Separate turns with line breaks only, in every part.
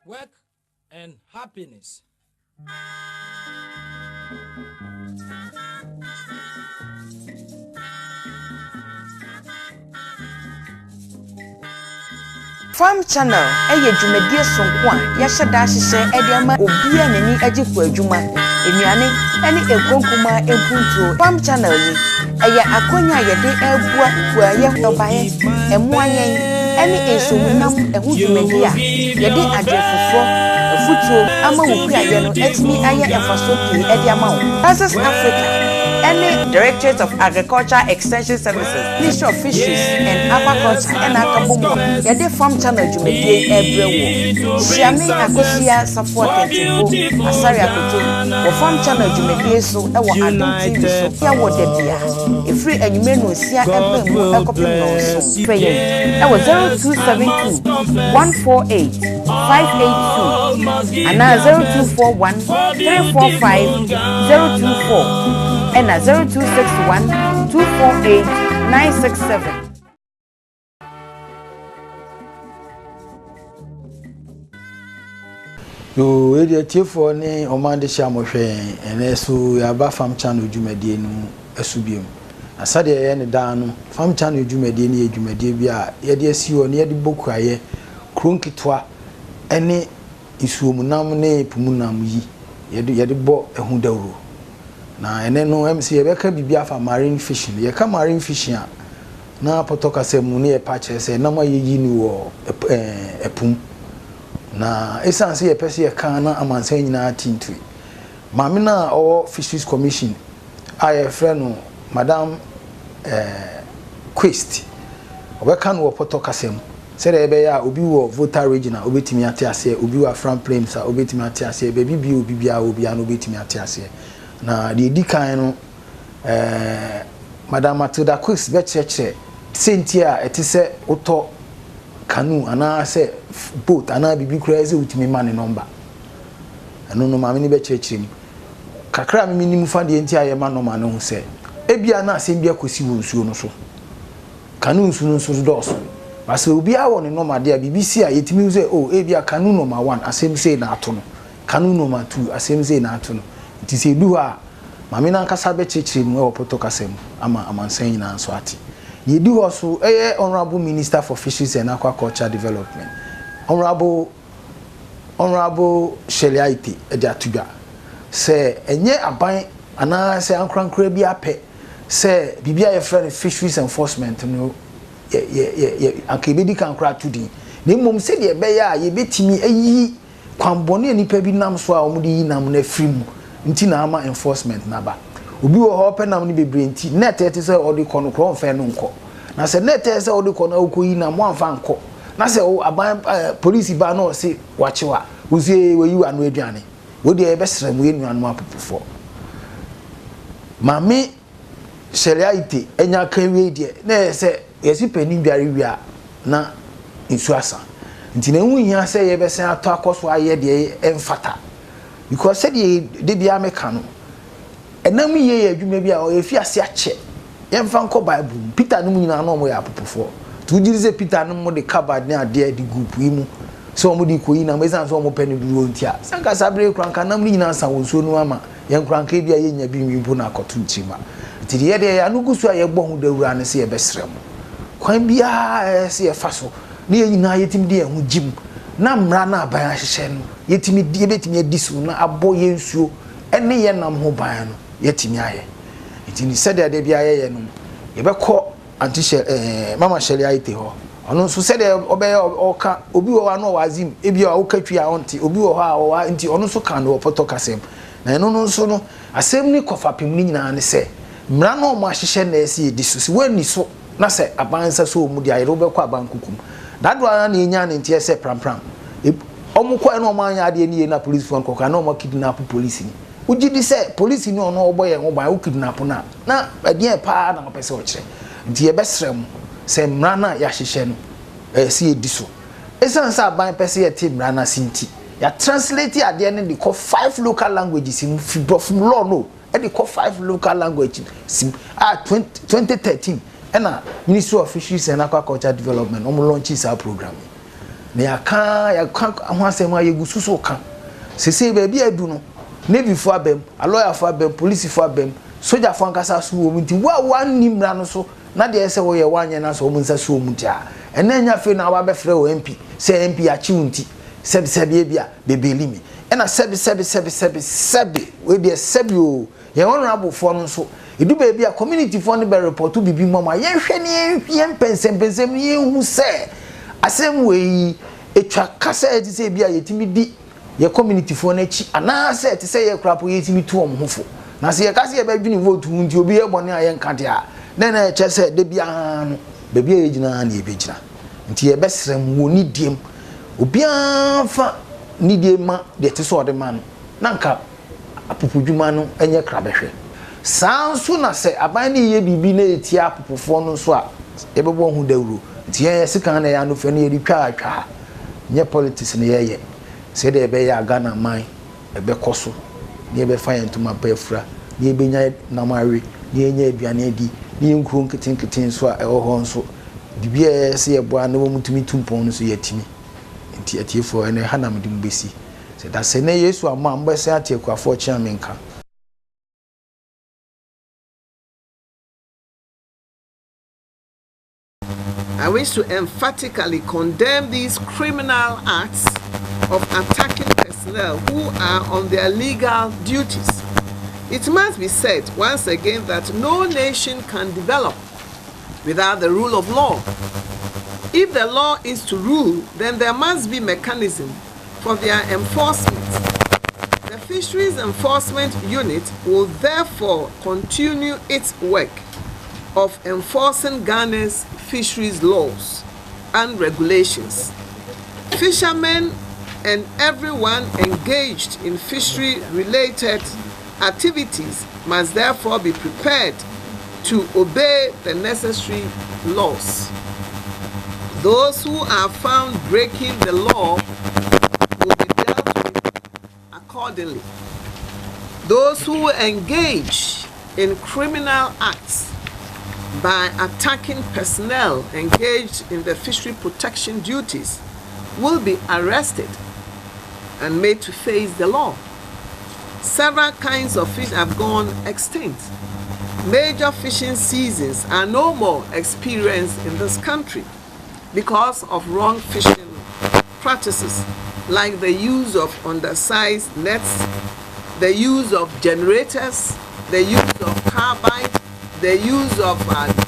work and happiness.
Farm Channel eye dwumadie sonko a ya hyeda hyehye ediama obi a nani agikwa adwuma enuane ene ekonkuma empuntuo Farm Channel yi eye akonya yede ebua kuaye obaye emuayen ene esomunam ehu dwumadie a yede adrefofo afutuo ama wukuaye no etimi aye enfaso pii ediama wo Access Africa any Directorate of Agriculture Extension Services, Ministry of Fisheries and Aquaculture, and Akabumo, Yade Farm Channel Jumedi Ebrewo, Siami Akosia support Tibo, Asari Akoto, or Farm Channel Jumedi so, our adult TV so, here what the beer. If free and you may know, see a copy of so, pay. That was 0272 148 582 and now 0241 345 024. And 0261 248 967.
Yo, edi for ni omande shamohwe ene so yaba Farm Channel dwumadie nu asubiem. Asade ye ne da no Farm Channel dwumadie ni dwumadie bi a ye de asiwo ne ye de bokuaye kronkitwa ene isuomunam ne pumunam yi ye de bo ehu dawro. Na ene no MC ebeka bibia fa marine fishing ye ka marine fishing a na potoka se mu ne e pa chese na ma yeyi ni wo epum na esanse ye pese ye kan na amansan nyina tintu maame na o Fisheries Commission aye frɛ no Madam Quest obeka no potoka se mu se de ebe ya obi wo voter regional obetimi ate ase obi wo Afran Plains a obetimi ate ase be bibia obi bia obi a no obetimi ate ase na de di kan no Madam Matilda Quist be cheche sentia etise oto canoe ana se boat ana bibi kura eze utimi ma ne number eno no ma me ni be cheche ni kakra me ni mu fa de entia ye ma no ma no hu se ebia na asem bia kosi wo nsuo no so canoe nsuo no so do so ba se obi a wo ne number de a bibi si a yetimi se oh ebia canoe number 1 asem se na ato no canoe number 2 asem se na ato no ti se du a mame na nkasa be chechire mu e opoto kasem ama amansan nyina nso ati ye du ho so Honorable Minister for Fisheries and Aquaculture Development Honorable Sheliaite ede atuga se enye aban ana se ankrankra bi ape se bibia ye frɛ Fisheries Enforcement no ye akebedi kankra tudi na mom se de be ya ye betimi ayi kwambone nipa bi nam so a omudi yi nam na frimu nti na ama enforcement na ba obi wo ho penam ni bebre nti net ete se odi kono kro mfa no nko na se net ete se odi kono akoyi na mo amfa nko na se aban police ba no se wachewa uzie weyi anu aduane wo de ebe srem enu anu apopofo mami Sheliaite enya kan we de na se yesi pani biare wia na nsu asa nti na hu hia se ye besen ato akoso aye de emfata because said ye de bia meka no enam ye adwuma bia o efi ase ache yemfa nko bible Peter no nyina na omo ya apopofo to girize Peter no mo de cupboard na ade di group yi mu so omo di koyi na mesan so omo pene duro ntia sanka sabre kranka nam nyina san wonso no ama yen kranka bia ye nya bi nwimpo na akoto nchima nti ye de anugusu a ye gbo hu dawura ne se ye besrem kwan bia se ye faso ne ye nyina yetim de hu jim na mra na aban ahyehyɛ no yetimi die betimi adisu na abo ye nsuo ene ye nam ho ban no yetimi aye itini sede ade bia ye no yebekɔ Mama Sheliaite ho ono so sede obeye oka obi wo wa no wazim ebia wo katwi a onti obi wo ha wo nti ono so kan no poto kasem na eno no so no asem ni kofapem ni nyina ne se mra na o ma ahyehyɛ na esi edisu si wani so na se abansa so mu dia yero bekɔ abankukum dadu ana na enya ne ntie se prampram omukwa na omanya ade ni na police phone koka na omo kidnap police ni ugidi se police ni ono oboye ho ban o kidnap na ade pa na opese o kire ntie besrem se mra na ya hyehye no si ediso esansa ban pese ye te mra na sinti ya translate ade ne de call 5 local languages in from law no e de call 5 local languages 2013 and Ministry of Fisheries and Aquaculture Development launches our program na yaka ho asɛm a yegu suso ka sese ba bi adu no navy fo abem a lawyer fo abem police fo abem soldier fo ankasa so wo nti wa nimra no so na de ese wo ye wanye na so wo nsa so mu ntia ena nya fe na wa be frɛ wo MP se MP a chi unti sebi bia bebeli mi ena sebi we de sebi o ye honorable fo no so edu ba bia community fo no be report bibi mama ye hwɛ ne ye mpensem ye hu se asem we etwa kasa eti se bia yetimi di ye community fo na chi ana se eti se ye krapo yetimi tu om hofo na se ye kase ye ba dwini vote nti obi ye bone aye nkade a na eche se de bia no ba bia ye gina na ye be gina nti ye besrem woni diem obi anfa ni die ma de te so de ma no na nka apopudwuma no enye krabehwe sanso na se aban ni ye bibi na eti apopofo no so a ye bebo hu dawuro nti ye sika na ya no fe na ye twa nye politics na ye se de be ya Ghana man ebe koso ni ebe fa yentuma pa afura ni ebe nya na mawe ni enya aduane adi ni nkuro nketenketen so a ewo ho nso bibia se ye boa na wo mutumi tumpon no so yetimi nti atiefo ene hanam dim besi se da se na Yesu ama mbese atiekuafo chiamenka.
I wish to emphatically condemn these criminal acts of attacking personnel who are on their legal duties. It must be said once again that no nation can develop without the rule of law. If the law is to rule, then there must be mechanism for their enforcement. The Fisheries Enforcement Unit will therefore continue its work of enforcing Ghana's fisheries laws and regulations. Fishermen and everyone engaged in fishery-related activities must therefore be prepared to obey the necessary laws. Those who are found breaking the law will be dealt with accordingly. Those who engage in criminal acts by attacking personnel engaged in the fishery protection duties will be arrested and made to face the law. Several kinds of fish have gone extinct. Major fishing seasons are no more experienced in this country because of wrong fishing practices like the use of undersized nets, the use of generators, the use of carbide, the use of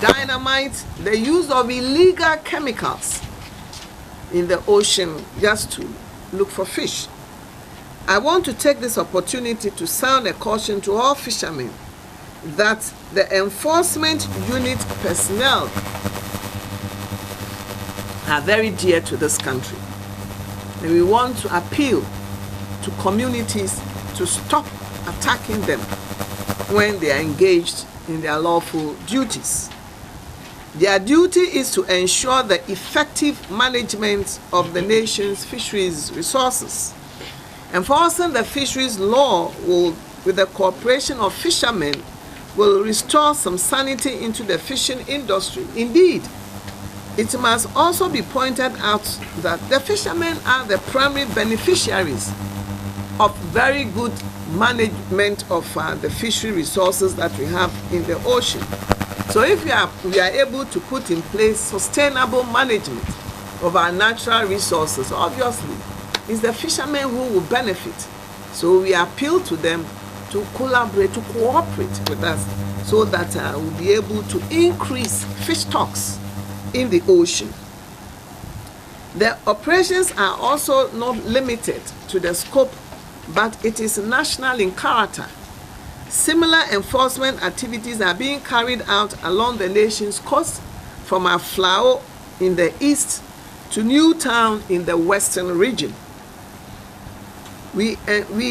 dynamite, the use of illegal chemicals in the ocean just to look for fish. I want to take this opportunity to sound a caution to all fishermen that the enforcement unit personnel are very dear to this country. And we want to appeal to communities to stop attacking them when they are engaged in their lawful duties. Their duty is to ensure the effective management of the nation's fisheries resources. Enforcing the fisheries law will, with the cooperation of fishermen, will restore some sanity into the fishing industry. Indeed, it must also be pointed out that the fishermen are the primary beneficiaries of very good management of the fishery resources that we have in the ocean. So if we are able to put in place sustainable management of our natural resources, obviously, it's the fishermen who will benefit. So we appeal to them to collaborate, to cooperate with us so that we'll be able to increase fish stocks in the ocean. The operations are also not limited to the scope, but it is national in character. Similar enforcement activities are being carried out along the nation's coast from Aflao in the east to Newtown in the western region. We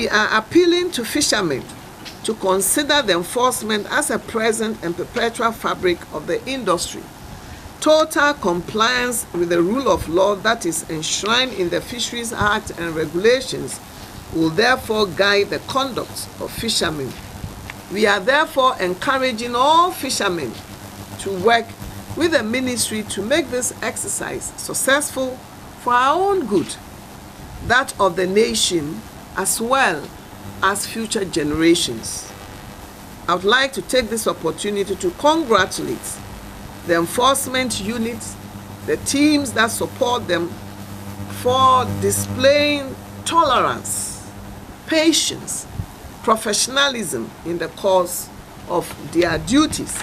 are appealing to fishermen to consider the enforcement as a present and perpetual fabric of the industry. Total compliance with the rule of law that is enshrined in the Fisheries Act and regulations will therefore guide the conduct of fishermen. We are therefore encouraging all fishermen to work with the ministry to make this exercise successful for our own good, that of the nation, as well as future generations. I would like to take this opportunity to congratulate the enforcement units, the teams that support them, for displaying tolerance, patience, professionalism in the course of their duties.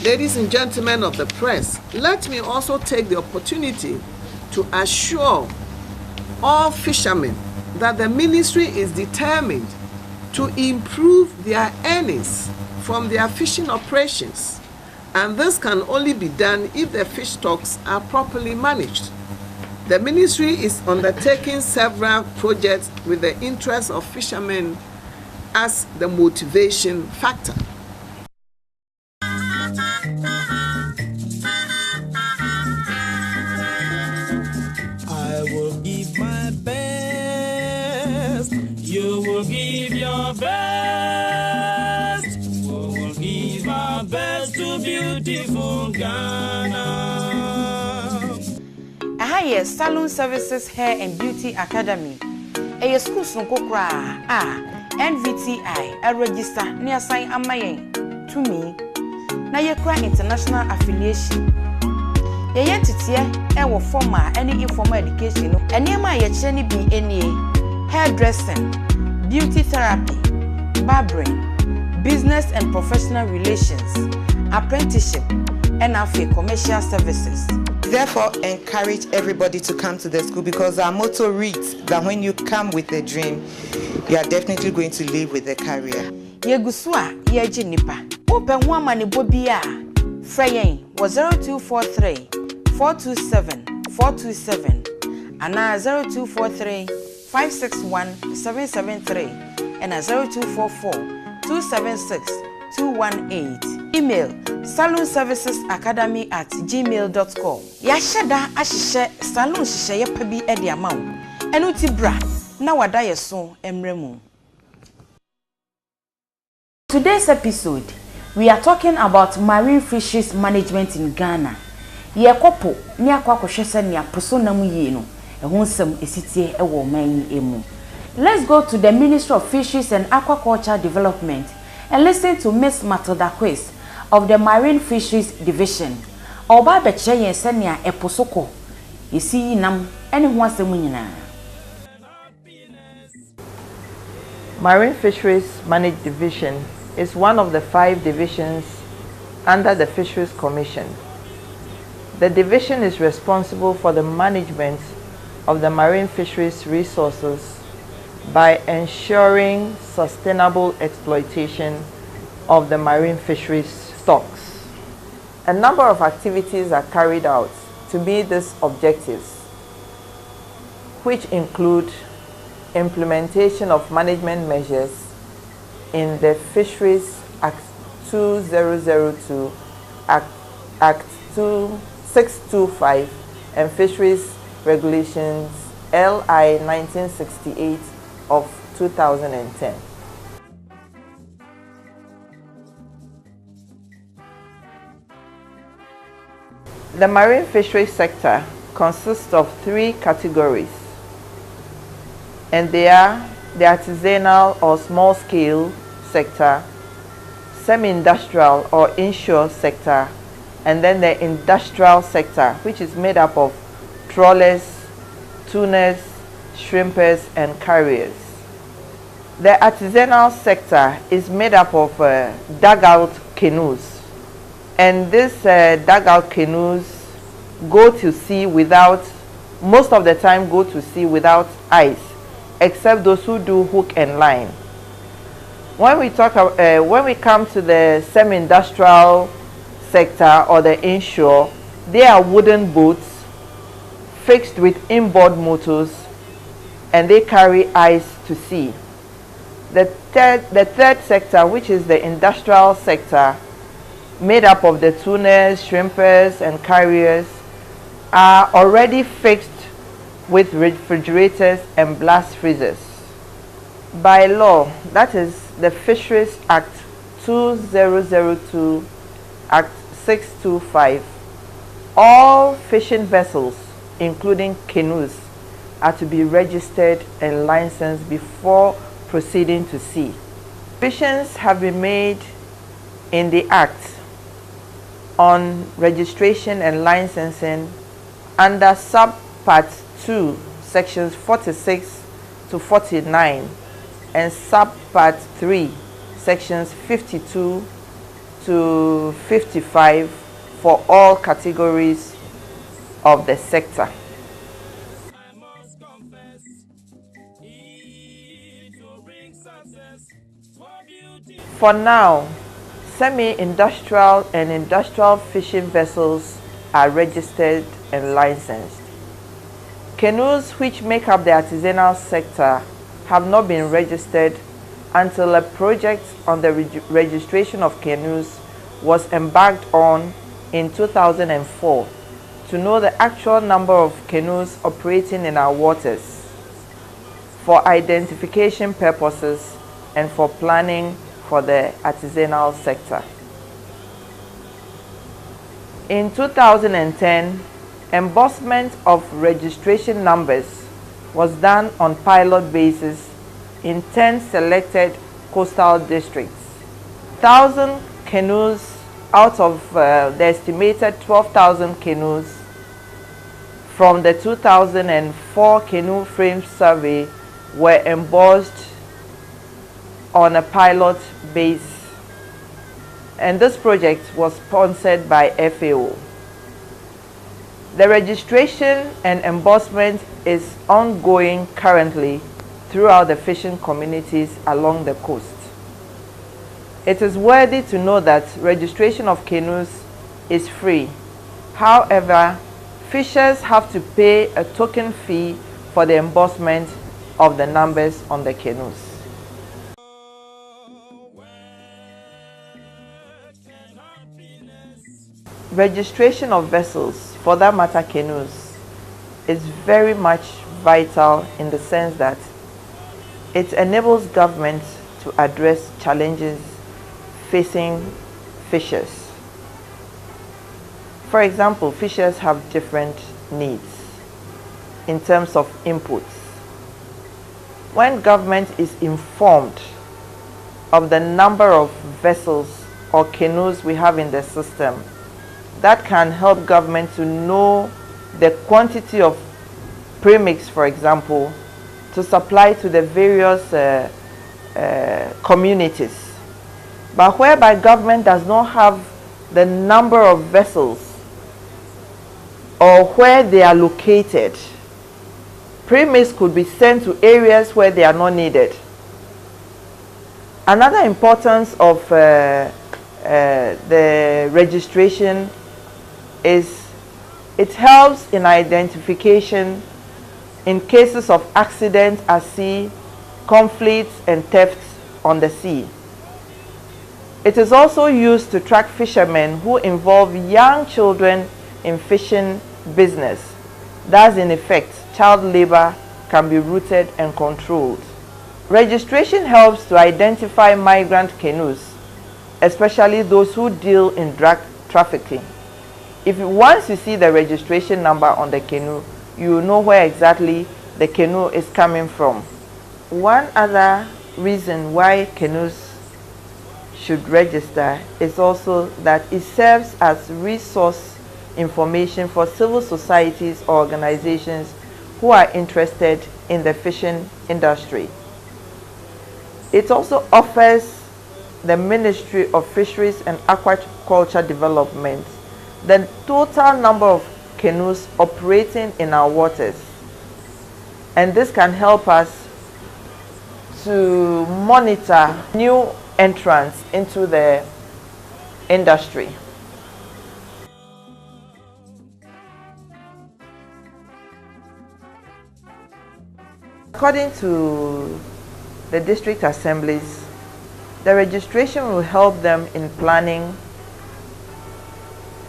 Ladies and gentlemen of the press, let me also take the opportunity to assure all fishermen that the ministry is determined to improve their earnings from their fishing operations, and this can only be done if the fish stocks are properly managed. The ministry is undertaking several projects with the interests of fishermen as the motivation factor.
I will give my best. You will give your best. We will give our best to beautiful Ghana.
Aha Salon Services Hair and Beauty Academy. A school sunkokra NVTI a register near sign amayen to me. Na ye kra international affiliation. Ye yentitie e wo formal any informal education no. Enema ye kire ni bi enie hairdressing, beauty therapy, barbering, business and professional relations, apprenticeship, and commercial services.
Therefore, encourage everybody to come to the school because our motto reads that when you come with a dream, you are definitely going to live with a career.
Yegusua yeji nipa. Open one money bobia. Freyen was 0243 427 427 and 0243 561 773 and 0244 276 218. Email salonservicesacademy@gmail.com. Yashada ashishe salon shishe yepabi edi amao. Enuti bra na wada yeso emremu. Today's episode, we are talking about marine fisheries management in Ghana. Ye kopo ni akwa kohwese ne aposo nam yie no. Ehun sem esitie ewo man emu. Let's go to the Ministry of Fisheries and Aquaculture Development and listen to Miss Matilda Quist of the Marine Fisheries Division. Oba beche yen senia eposoko isi nam ene ho asem nyina.
Marine Fisheries Managed Division is one of the 5 divisions under the Fisheries Commission. The division is responsible for the management of the marine fisheries resources by ensuring sustainable exploitation of the marine fisheries stocks. A number of activities are carried out to meet these objectives, which include implementation of management measures in the Fisheries Act 2002, Act 2625, and Fisheries Regulations LI 1968 of 2010. The marine fisheries sector consists of 3 categories, and they are the artisanal or small-scale sector, semi-industrial or inshore sector, and then the industrial sector, which is made up of trawlers, tuners, shrimpers, and carriers. The artisanal sector is made up of dugout canoes, and these dugout canoes go to sea without, most of the time go to sea without ice, except those who do hook and line. When we come to the semi-industrial sector or the inshore, they are wooden boats fixed with inboard motors, and they carry ice to sea. The third sector, which is the industrial sector, made up of the tuners, shrimpers, and carriers, are already fixed with refrigerators and blast freezers. By law, that is the Fisheries Act 2002, Act 625, all fishing vessels including canoes, are to be registered and licensed before proceeding to sea. Provisions have been made in the Act on registration and licensing under Subpart 2, sections 46 to 49, and Subpart 3, sections 52 to 55 for all categories of the sector. For now, semi-industrial and industrial fishing vessels are registered and licensed. Canoes which make up the artisanal sector have not been registered until a project on the registration of canoes was embarked on in 2004 to know the actual number of canoes operating in our waters for identification purposes and for planning for the artisanal sector. In 2010, embossment of registration numbers was done on pilot basis in 10 selected coastal districts. 1,000 canoes out of the estimated 12,000 canoes from the 2004 canoe frame survey were embossed on a pilot base, and this project was sponsored by FAO. The registration and embossment is ongoing currently throughout the fishing communities along the coast. It is worthy to know that registration of canoes is free. However, fishers have to pay a token fee for the embossment of the numbers on the canoes. Registration of vessels, for that matter canoes, is very much vital in the sense that it enables government to address challenges facing fishers. For example, fishers have different needs in terms of inputs. When government is informed of the number of vessels or canoes we have in the system, that can help government to know the quantity of premix, for example, to supply to the various communities. But whereby government does not have the number of vessels or where they are located, premix could be sent to areas where they are not needed. Another importance of the registration is it helps in identification in cases of accidents at sea, conflicts and thefts on the sea. It is also used to track fishermen who involve young children in fishing business. Thus, in effect, child labor can be rooted and controlled. Registration helps to identify migrant canoes, especially those who deal in drug trafficking. Once you see the registration number on the canoe, you know where exactly the canoe is coming from. One other reason why canoes should register is also that it serves as resource information for civil societies or organizations who are interested in the fishing industry. It also offers the Ministry of Fisheries and Aquaculture Development the total number of canoes operating in our waters, and this can help us to monitor new entrants into the industry. According to the district assemblies, the registration will help them in planning,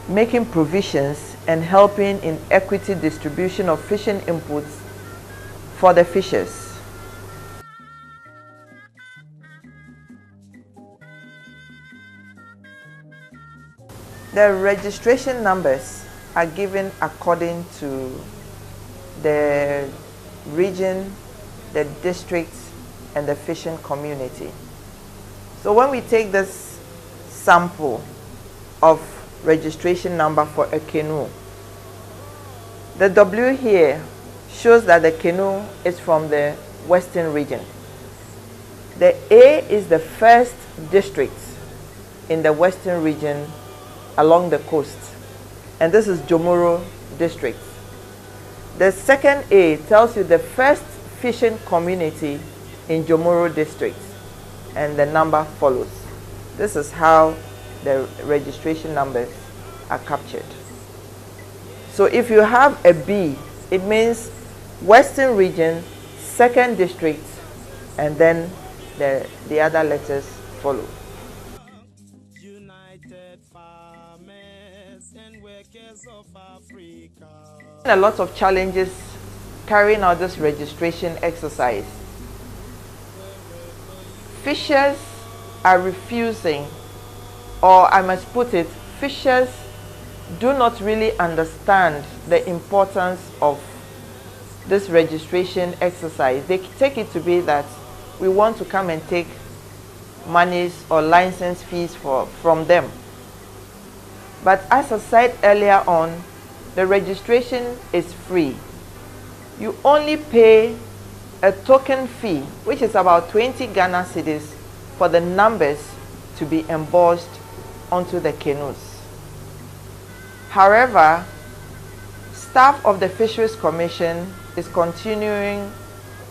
making provisions and helping in equity distribution of fishing inputs for the fishers. The registration numbers are given according to the region, the district, and the fishing community. So when we take this sample of registration number for a canoe, the W here shows that the canoe is from the western region. The A is the first district in the western region along the coast, and this is Jomoro district. The second A tells you the first fishing community in Jomoro district, and the number follows. This is how the registration numbers are captured. So if you have a B, it means western region, second district, and then the other letters follow.
United Farmers and Workers of Africa.
A lot of challenges carrying out this registration exercise. Fishers are refusing, or I must put it, fishers do not really understand the importance of this registration exercise. They take it to be that we want to come and take monies or license fees from them. But as I said earlier on, the registration is free. You only pay a token fee, which is about 20 Ghana cedis, for the numbers to be embossed onto the canoes. However, staff of the Fisheries Commission is continuing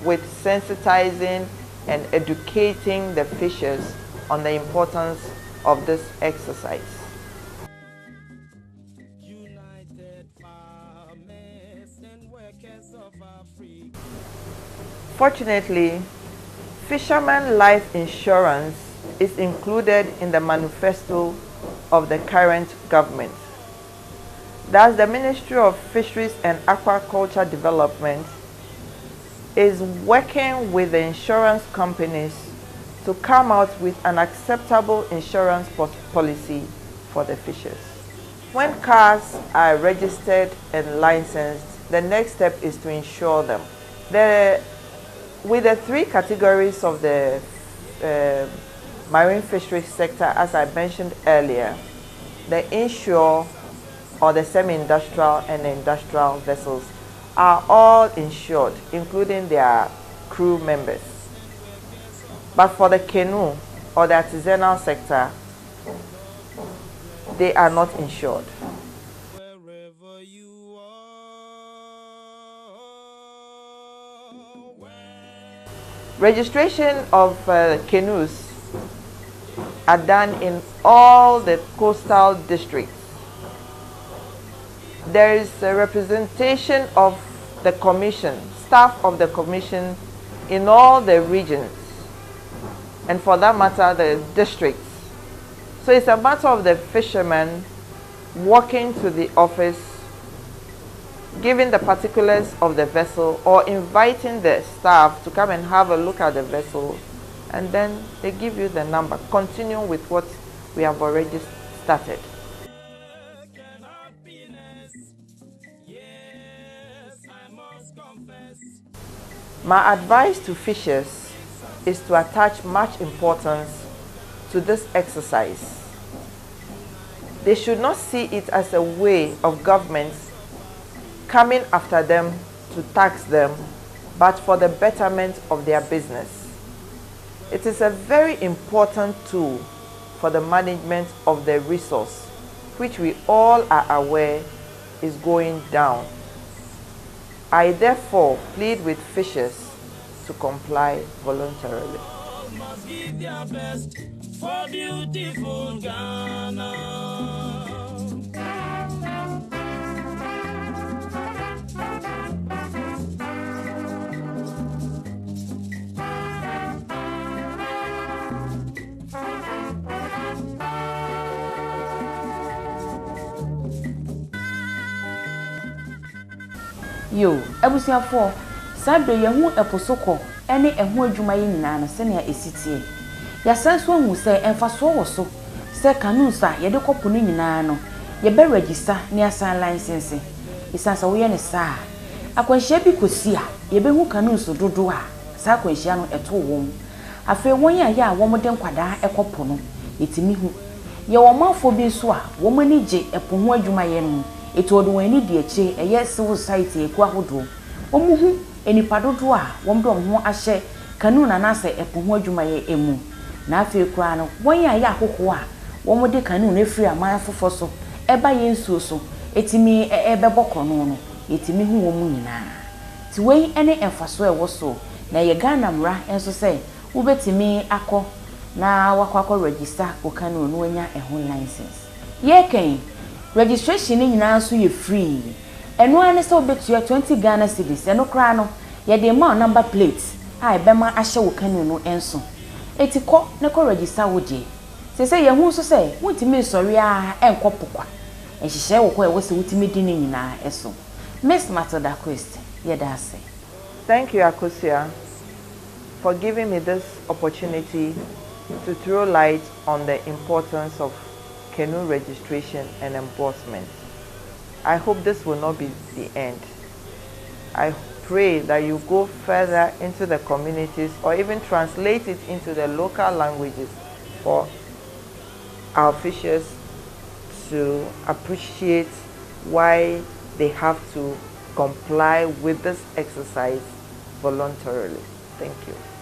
with sensitizing and educating the fishers on the importance of this exercise.
United Farmers and Workers of Africa.
Fortunately, Fisherman Life Insurance is included in the manifesto of the current government. Thus, the Ministry of Fisheries and Aquaculture Development is working with the insurance companies to come out with an acceptable insurance policy for the fishers. When cars are registered and licensed, the next step is to insure them. With the three categories of the marine fisheries sector, as I mentioned earlier, the inshore or the semi-industrial and the industrial vessels are all insured, including their crew members. But for the canoe or the artisanal sector, they are not insured.
Wherever you are,
Registration of canoes are done in all the coastal districts. There is a representation of the commission, staff of the commission in all the regions, and for that matter, the districts. So it's a matter of the fishermen walking to the office, giving the particulars of the vessel, or inviting the staff to come and have a look at the vessel, and then they give you the number, continuing with what we have already started. My advice to fishers is to attach much importance to this exercise. They should not see it as a way of governments coming after them to tax them, but for the betterment of their business. It is a very important tool for the management of the resource, which we all are aware is going down. I therefore plead with fishers to comply voluntarily.
all must give their best for beautiful Ghana.
Yo, abusiafo, sabe ye hu eposoko ene ehu adwuma ye nyina no se na esitie. Ya sanso hu se emfaso wo so se canoes a ye de kopo no nyina no ye be register ne asan license. Isansa wo ye ne sa akwanhyia bi kosi a yebehu kanu so dodo a saa akwanhyia no eto wom afi won ya won de nkwada ekopo no etimi hu ye wo mafo bi so a wo mani gye epo ho adwuma ye no eto do wani di achi eye civil society eku ahodo omuhu enipa dodo a won do ho ahye kanu na na se epo ho adwuma ye emu na afi kura no won ya akoko a won de kanu na free aman fofo so eba ye nsuo so etimi ebebokọ no etimi hu wo mu nyina ti wei ene emfaso e wo so na ye Ghana mra enso se wo betimi akọ na wakwakọ register ko kanu no anya ehun license ye kan registration nyina so ye free eno ane se obetua 20 Ghana cedis eno kra no ye de ma number plate a ebema ahye wo kanu no enso etikọ ne ko register wo je se ye hu so se wutimi sori a enkopokwa ehihye wo ko e wo se wutimi di ni nyina eso Miss Matilda Christ yedase.
Thank you, Akosia, for giving me this opportunity to throw light on the importance of canoe registration and enforcement. I hope this will not be the end. I pray that you go further into the communities or even translate it into the local languages for our fishers to appreciate why they have to comply with this exercise voluntarily. Thank you.